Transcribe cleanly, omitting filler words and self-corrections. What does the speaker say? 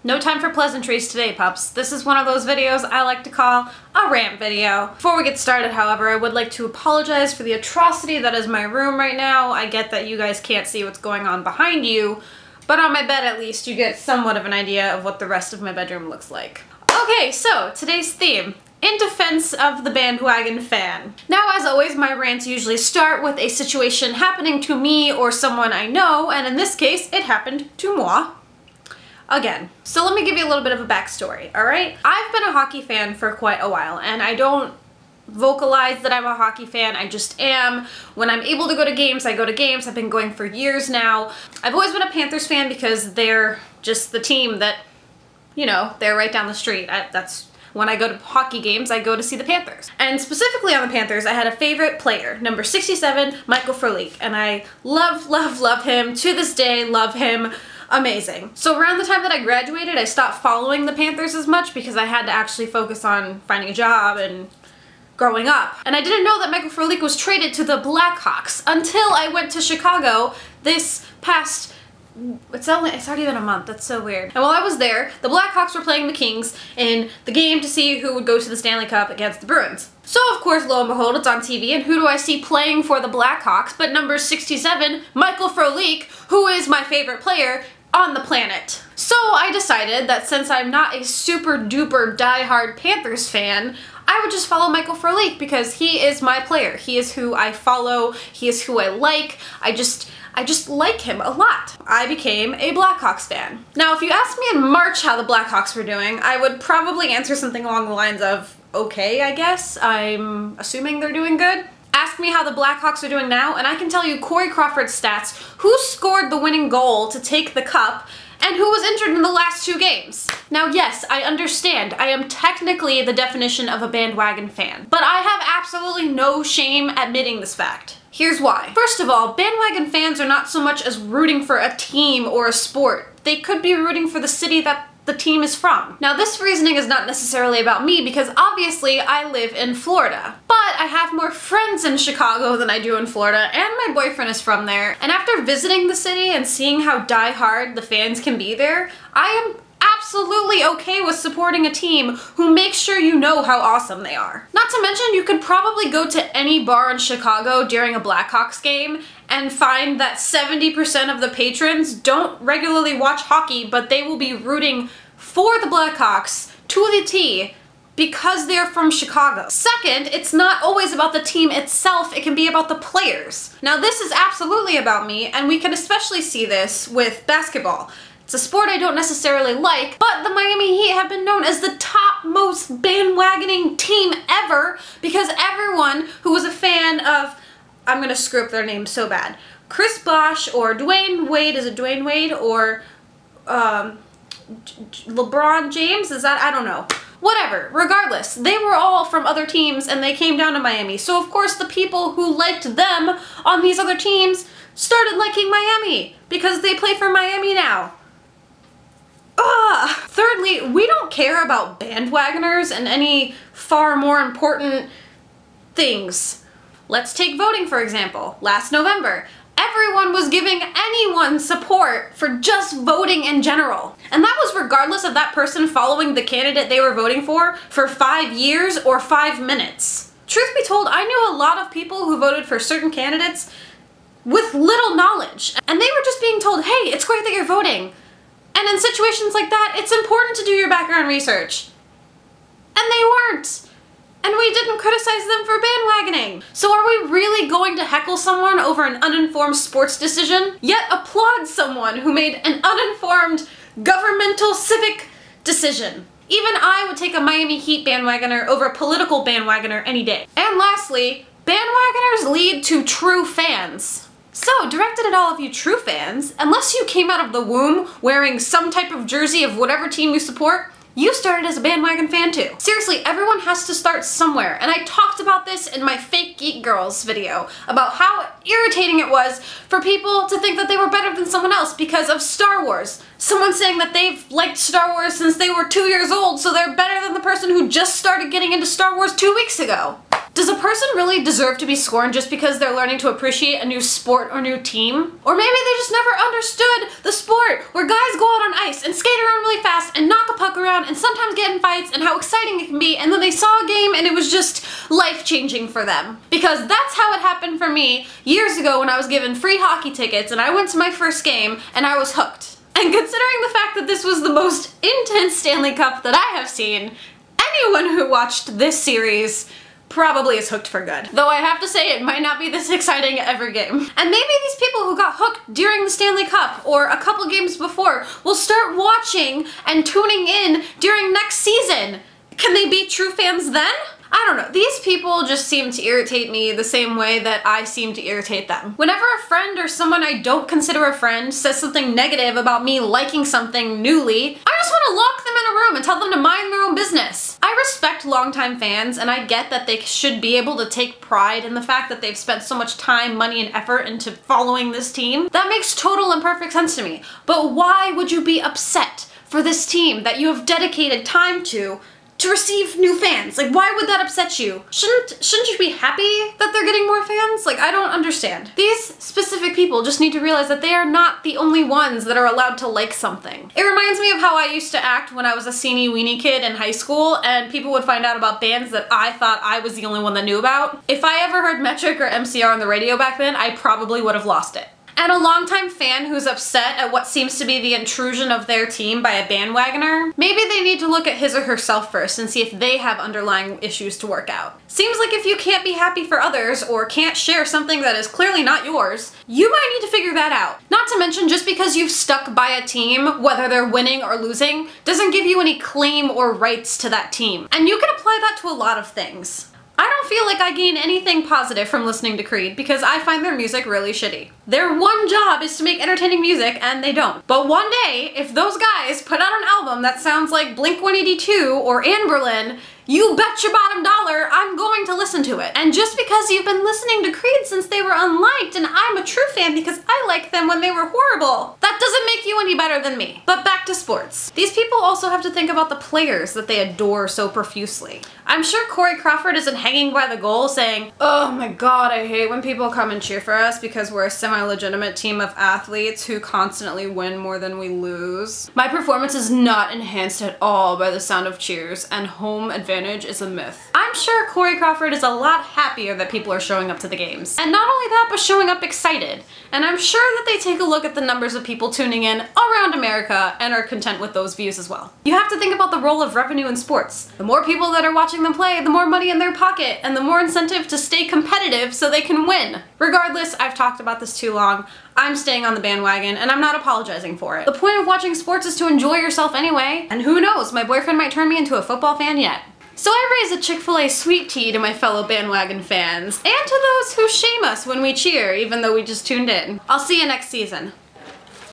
No time for pleasantries today, pups. This is one of those videos I like to call a rant video. Before we get started, however, I would like to apologize for the atrocity that is my room right now. I get that you guys can't see what's going on behind you, but on my bed at least you get somewhat of an idea of what the rest of my bedroom looks like. Okay, so today's theme. In defense of the Bandwagon Fan. Now, as always, my rants usually start with a situation happening to me or someone I know, and in this case, it happened to moi. Again. So let me give you a little bit of a backstory, alright? I've been a hockey fan for quite a while, and I don't vocalize that I'm a hockey fan, I just am. When I'm able to go to games, I go to games. I've been going for years now. I've always been a Panthers fan because they're just the team that, you know, they're right down the street. When I go to hockey games, I go to see the Panthers. And specifically on the Panthers, I had a favorite player, number 67, Michael Frolik, and I love him. To this day, love him. Amazing. So around the time that I graduated, I stopped following the Panthers as much because I had to actually focus on finding a job and growing up. And I didn't know that Michael Frolik was traded to the Blackhawks until I went to Chicago this past it's already been a month. That's so weird. And while I was there, the Blackhawks were playing the Kings in the game to see who would go to the Stanley Cup against the Bruins. So of course, lo and behold, it's on TV, and who do I see playing for the Blackhawks but number 67, Michael Frolik, who is my favorite player on the planet. So I decided that since I'm not a super duper diehard Panthers fan, I would just follow Michael Frolik because he is my player. He is who I follow. He is who I like. I just like him a lot. I became a Blackhawks fan. Now, if you asked me in March how the Blackhawks were doing, I would probably answer something along the lines of, okay, I guess. I'm assuming they're doing good. Ask me how the Blackhawks are doing now, and I can tell you Corey Crawford's stats, who scored the winning goal to take the cup, and who was injured in the last 2 games. Now yes, I understand, I am technically the definition of a bandwagon fan, but I have absolutely no shame admitting this fact. Here's why. First of all, bandwagon fans are not so much as rooting for a team or a sport. They could be rooting for the city that the team is from. Now this reasoning is not necessarily about me because obviously I live in Florida, but I have more friends in Chicago than I do in Florida, and my boyfriend is from there. And after visiting the city and seeing how diehard the fans can be there, I am absolutely okay with supporting a team who makes sure you know how awesome they are. Not to mention, you could probably go to any bar in Chicago during a Blackhawks game and find that 70% of the patrons don't regularly watch hockey, but they will be rooting for the Blackhawks to the T because they're from Chicago. Second, it's not always about the team itself, it can be about the players. Now this is absolutely about me, and we can especially see this with basketball. It's a sport I don't necessarily like, but the Miami Heat have been known as the top most bandwagoning team ever because everyone who was a fan of, I'm gonna screw up their name so bad, Chris Bosh or Dwayne Wade, is it Dwayne Wade, or LeBron James, is that, I don't know. Whatever, regardless, they were all from other teams and they came down to Miami. So of course the people who liked them on these other teams started liking Miami because they play for Miami now. Thirdly, we don't care about bandwagoners and any far more important things. Let's take voting for example. Last November, everyone was giving anyone support for just voting in general. And that was regardless of that person following the candidate they were voting for 5 years or 5 minutes. Truth be told, I knew a lot of people who voted for certain candidates with little knowledge, and they were just being told, hey, it's great that you're voting. And in situations like that, it's important to do your background research. And they weren't. And we didn't criticize them for bandwagoning. So are we really going to heckle someone over an uninformed sports decision, yet applaud someone who made an uninformed governmental civic decision? Even I would take a Miami Heat bandwagoner over a political bandwagoner any day. And lastly, bandwagoners lead to true fans. So, directed at all of you true fans, unless you came out of the womb wearing some type of jersey of whatever team you support, you started as a bandwagon fan too. Seriously, everyone has to start somewhere, and I talked about this in my Fake Geek Girls video, about how irritating it was for people to think that they were better than someone else because of Star Wars. Someone saying that they've liked Star Wars since they were 2 years old, so they're better than the person who just started getting into Star Wars 2 weeks ago. Does a person really deserve to be scorned just because they're learning to appreciate a new sport or new team? Or maybe they just never understood the sport where guys go out on ice and skate around really fast and knock a puck around and sometimes get in fights and how exciting it can be, and then they saw a game and it was just life-changing for them. Because that's how it happened for me years ago when I was given free hockey tickets and I went to my first game and I was hooked. And considering the fact that this was the most intense Stanley Cup that I have seen, anyone who watched this series probably is hooked for good. Though I have to say it might not be this exciting every game. And maybe these people who got hooked during the Stanley Cup or a couple games before will start watching and tuning in during next season. Can they be true fans then? I don't know. These people just seem to irritate me the same way that I seem to irritate them. Whenever a friend or someone I don't consider a friend says something negative about me liking something newly, I just want to lock them in a room and tell them to mind their own business. I respect longtime fans, and I get that they should be able to take pride in the fact that they've spent so much time, money, and effort into following this team. That makes total and perfect sense to me. But why would you be upset for this team that you have dedicated time to receive new fans? Like, why would that upset you? Shouldn't you be happy that they're getting more fans? Like, I don't understand. These specific people just need to realize that they are not the only ones that are allowed to like something. It reminds me of how I used to act when I was a teeny weeny kid in high school and people would find out about bands that I thought I was the only one that knew about. If I ever heard Metric or MCR on the radio back then, I probably would have lost it. And a longtime fan who's upset at what seems to be the intrusion of their team by a bandwagoner, maybe they need to look at his or herself first and see if they have underlying issues to work out. Seems like if you can't be happy for others or can't share something that is clearly not yours, you might need to figure that out. Not to mention, just because you've stuck by a team, whether they're winning or losing, doesn't give you any claim or rights to that team. And you can apply that to a lot of things. I don't feel like I gain anything positive from listening to Creed because I find their music really shitty. Their one job is to make entertaining music, and they don't. But one day, if those guys put out an album that sounds like Blink-182 or Anberlin, you bet your bottom dollar I'm going to listen to it. And just because you've been listening to Creed since they were unliked and I'm a true fan because I liked them when they were horrible, that doesn't make you any better than me. But back to sports. These people also have to think about the players that they adore so profusely. I'm sure Corey Crawford isn't hanging by the goal saying, "Oh my god, I hate when people come and cheer for us because we're a semi-legitimate team of athletes who constantly win more than we lose. My performance is not enhanced at all by the sound of cheers, and home advantage is a myth." I'm sure Corey Crawford is a lot happier that people are showing up to the games. And not only that, but showing up excited. And I'm sure that they take a look at the numbers of people tuning in around America and are content with those views as well. You have to think about the role of revenue in sports. The more people that are watching them play, the more money in their pocket, and the more incentive to stay competitive so they can win. Regardless, I've talked about this too long. I'm staying on the bandwagon, and I'm not apologizing for it. The point of watching sports is to enjoy yourself anyway, and who knows, my boyfriend might turn me into a football fan yet. So I raise a Chick-fil-A sweet tea to my fellow bandwagon fans, and to those who shame us when we cheer even though we just tuned in. I'll see you next season.